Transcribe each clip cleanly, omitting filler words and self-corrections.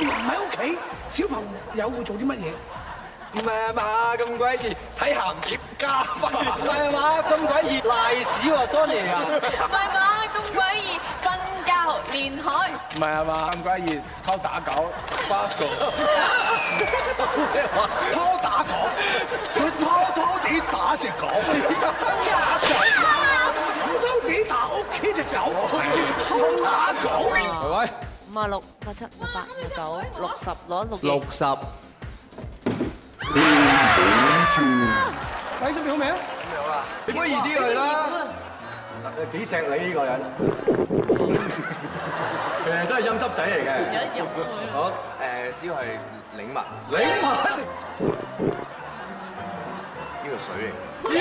年唔喺屋企，小朋友會做啲乜嘢？唔係啊嘛，咁鬼熱睇鹹碟加分。唔係啊嘛，咁鬼熱賴屎喎 ，Sony 啊！唔係嘛，咁鬼熱瞓覺練海。唔係啊嘛，咁鬼熱偷打狗巴狗。拖打狗，佢拖地打隻狗，打狗，拖地打屋企隻狗，拖打狗。係咪56、87、88、89、60攞6億。 60。睇準備好未啊？你可以易啲佢啦。幾錫你呢個人？其實都係陰濕仔嚟嘅。好呢個係領物。領物？呢個水嚟。呢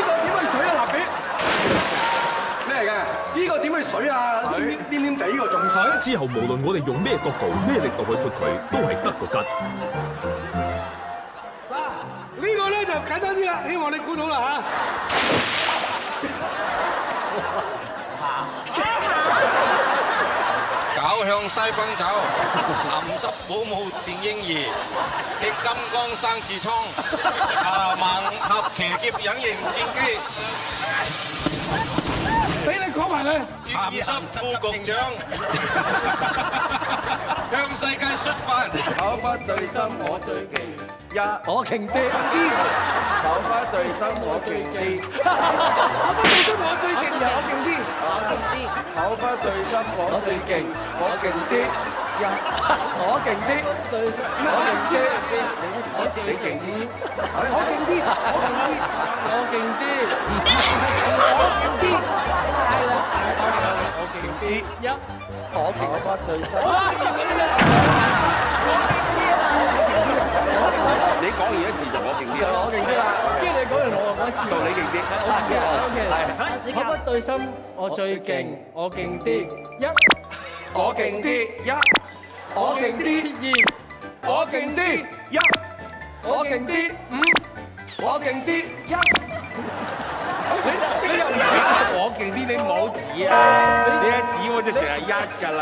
個點係水啊？蠟筆咩嚟嘅？呢個點係水啊？黏黏地呢個仲水？之後無論我哋用咩角度、咩力度去潑佢，都係得個吉。嗱，呢個咧就簡單啲啦，希望你估到啦搞向西奔走，鹹濕保姆戰嬰兒，激金剛生痔瘡，盲俠騎劫隱形戰機，嚇！俾你講埋佢。鹹濕副局長，向世界出發。口不對心，我最記。我勁啲。口不對心，我最記。我不對心，我最勁，我勁啲。口不對心，我最勁，我勁啲。我勁啲。對心，我勁啲。我自己勁啲。我勁啲，我勁啲。我勁啲。係啦，我勁啲。口不對心。你講完一次就我勁啲啦，我勁啲啦。跟住你講完我講一次，到你勁啲。OK，口不對心，我最勁，我勁啲。我勁啲。我勁啲。我勁啲。我勁啲。我勁啲。你又唔係我勁啲，你唔好指啊！你一指我就成日一㗎啦。